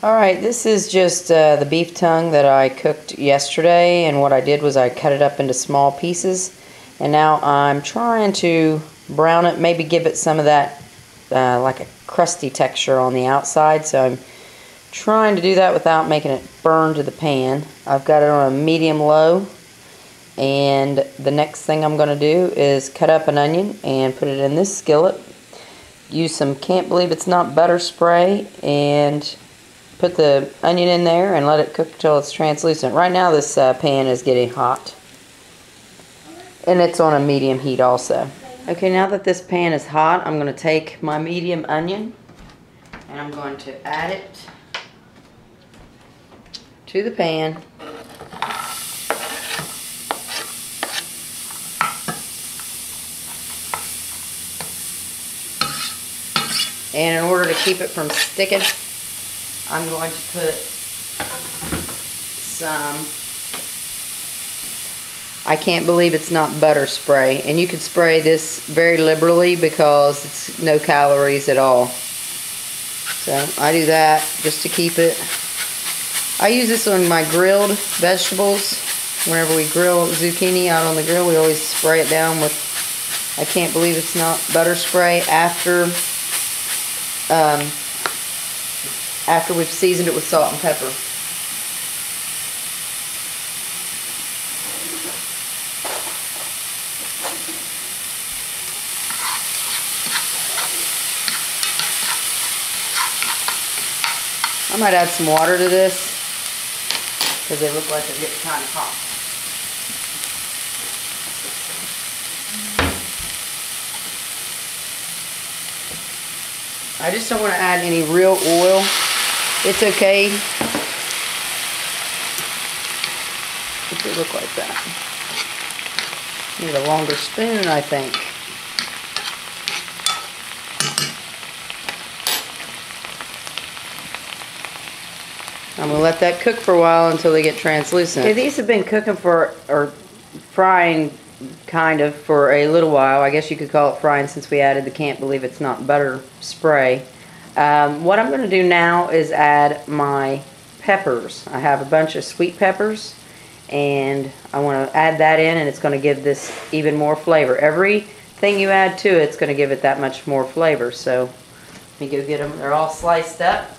Alright, this is just the beef tongue that I cooked yesterday, and what I did was I cut it up into small pieces, and now I'm trying to brown it, maybe give it some of that like a crusty texture on the outside, so I'm trying to do that without making it burn to the pan. I've got it on a medium-low, and the next thing I'm going to do is cut up an onion and put it in this skillet. Use some Can't Believe It's Not butter spray and put the onion in there and let it cook until it's translucent. Right now this pan is getting hot, and it's on a medium heat also. Okay, now that this pan is hot, I'm going to take my medium onion and I'm going to add it to the pan. And in order to keep it from sticking, I'm going to put some, I Can't Believe It's Not butter spray. And you can spray this very liberally because it's no calories at all. So I do that just to keep it. I use this on my grilled vegetables. Whenever we grill zucchini out on the grill, we always spray it down with I Can't Believe It's Not butter spray after we've seasoned it with salt and pepper. I might add some water to this because they look like they're getting kind of hot. I just don't want to add any real oil. It's okay if it look like that. Need a longer spoon, I think. I'm going to let that cook for a while until they get translucent. Okay, these have been cooking for, or frying kind of, for a little while. I guess you could call it frying since we added the Can't Believe It's Not butter spray. What I'm going to do now is add my peppers. I have a bunch of sweet peppers, and I want to add that in, and it's going to give this even more flavor. Everything you add to it's going to give it that much more flavor. So let me go get them. They're all sliced up.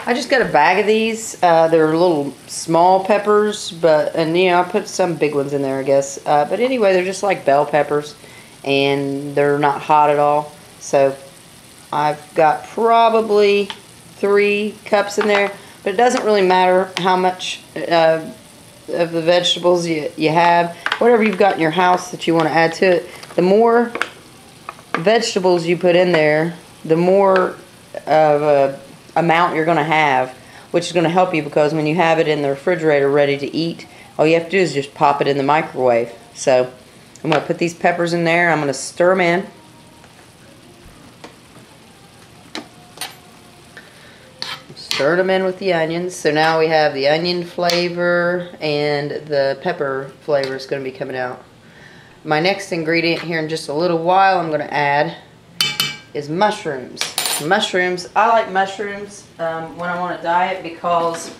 I just got a bag of these. They're little small peppers, and you know, I put some big ones in there, I guess. But anyway, they're just like bell peppers, and they're not hot at all. So I've got probably 3 cups in there, but it doesn't really matter how much of the vegetables you have. Whatever you've got in your house that you want to add to it, the more vegetables you put in there, the more of a amount you're going to have, which is going to help you because when you have it in the refrigerator ready to eat, all you have to do is just pop it in the microwave. So I'm going to put these peppers in there. I'm going to stir them in. Stir them in with the onions. So now we have the onion flavor and the pepper flavor is going to be coming out. My next ingredient here in just a little while I'm going to add is mushrooms. Mushrooms. I like mushrooms when I want to diet because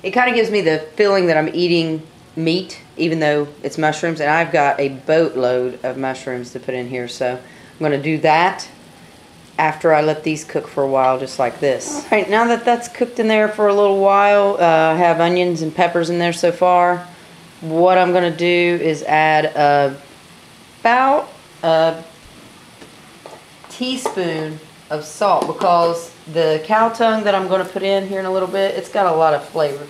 it kind of gives me the feeling that I'm eating meat even though it's mushrooms, and I've got a boatload of mushrooms to put in here, so I'm going to do that after I let these cook for a while just like this. Alright, now that that's cooked in there for a little while, I have onions and peppers in there so far. What I'm going to do is add about a teaspoon of salt because the cow tongue that I'm going to put in here in a little bit, it's got a lot of flavor.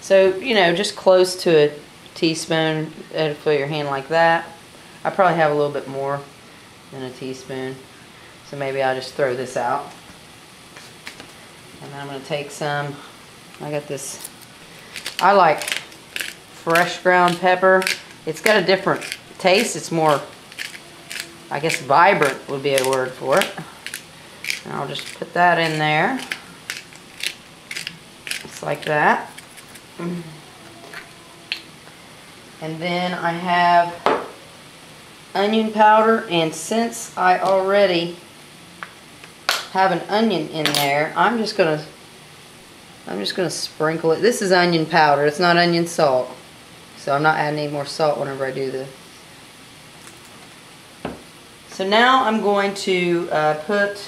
So, you know, just close to a teaspoon, and fill your hand like that. I probably have a little bit more than a teaspoon, so maybe I'll just throw this out. And then I'm going to take some, I got this, I like fresh ground pepper. It's got a different taste. It's more, I guess, vibrant would be a word for it. And I'll just put that in there. Just like that. And then I have onion powder, and since I already have an onion in there, I'm just gonna sprinkle it. This is onion powder, it's not onion salt, so I'm not adding any more salt whenever I do this. So now I'm going to put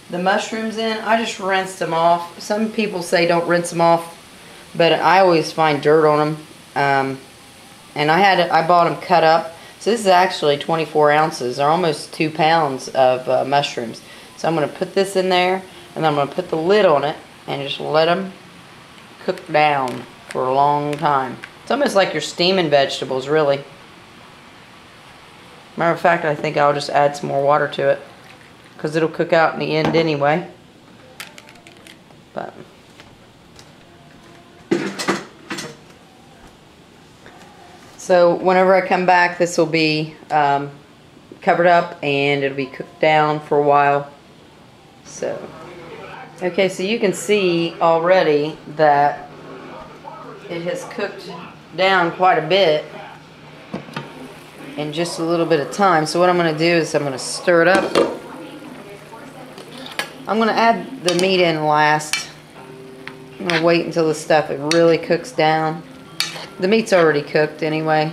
the mushrooms in. I just rinsed them off. Some people say don't rinse them off, but I always find dirt on them. And I bought them cut up. So this is actually 24 ounces, or almost 2 pounds of mushrooms. So I'm going to put this in there, and then I'm going to put the lid on it and just let them cook down for a long time. It's almost like you're steaming vegetables, really. Matter of fact, I think I'll just add some more water to it, because it'll cook out in the end anyway. But so whenever I come back, this will be covered up and it'll be cooked down for a while. So, okay, so you can see already that it has cooked down quite a bit in just a little bit of time. So what I'm going to do is I'm going to stir it up. I'm going to add the meat in last. I'm going to wait until the stuff really cooks down. The meat's already cooked anyway.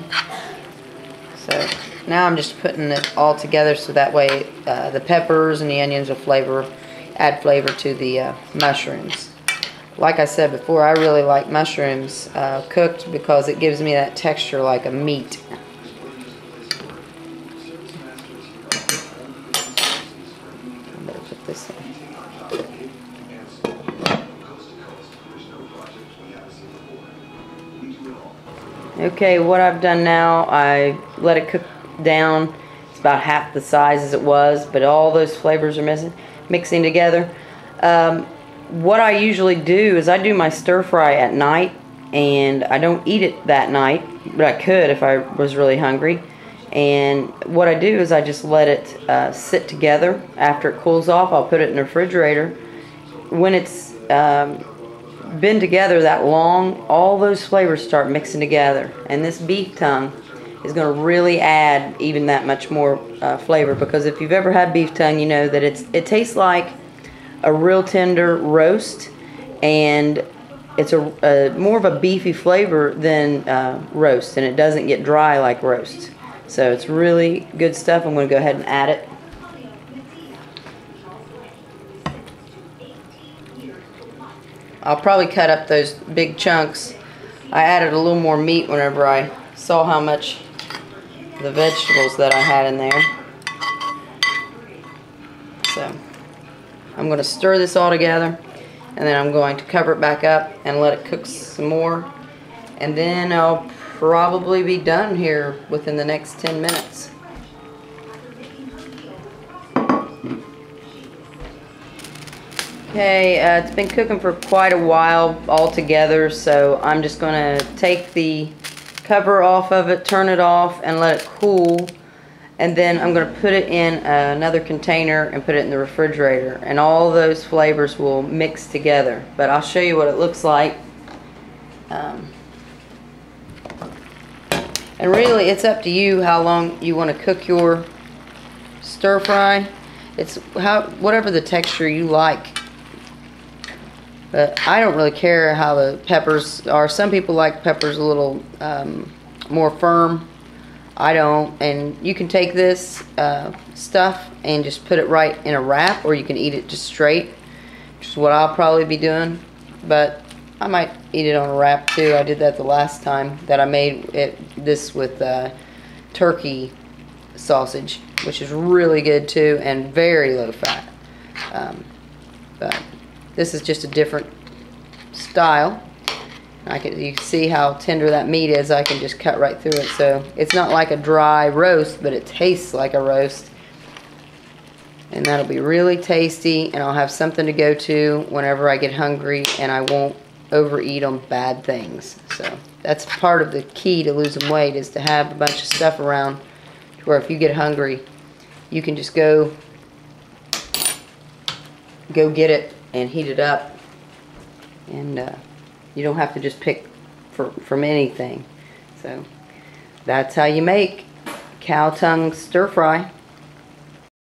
So now I'm just putting it all together so that way the peppers and the onions will add flavor to the mushrooms. Like I said before, I really like mushrooms cooked because it gives me that texture like a meat. Okay, what I've done now, I let it cook down. It's about half the size as it was, but all those flavors are mixing together. What I usually do is I do my stir fry at night, and I don't eat it that night, but I could if I was really hungry. And what I do is I just let it sit together. After it cools off, I'll put it in the refrigerator. When it's been together that long, all those flavors start mixing together, and this beef tongue is going to really add even that much more flavor, because if you've ever had beef tongue, you know that it tastes like a real tender roast, and it's a more of a beefy flavor than roast, and it doesn't get dry like roast. So it's really good stuff. I'm going to go ahead and add it. I'll probably cut up those big chunks. I added a little more meat whenever I saw how much the vegetables that I had in there. So I'm going to stir this all together, and then I'm going to cover it back up and let it cook some more, and then I'll probably be done here within the next 10 minutes. Okay, it's been cooking for quite a while altogether, so I'm just going to take the cover off of it, turn it off, and let it cool. And then I'm going to put it in another container and put it in the refrigerator. And all those flavors will mix together. But I'll show you what it looks like. And really, it's up to you how long you want to cook your stir fry. It's whatever the texture you like. But I don't really care how the peppers are. Some people like peppers a little more firm. I don't. And you can take this stuff and just put it right in a wrap, or you can eat it just straight, which is what I'll probably be doing. But I might eat it on a wrap too. I did that the last time that I made this with turkey sausage, which is really good too and very low fat. But this is just a different style. You can see how tender that meat is. I can just cut right through it. So it's not like a dry roast, but it tastes like a roast. And that'll be really tasty, and I'll have something to go to whenever I get hungry, and I won't overeat on bad things. So that's part of the key to losing weight, is to have a bunch of stuff around to where if you get hungry, you can just go get it and heat it up, and you don't have to just pick from anything. So that's how you make cow tongue stir fry.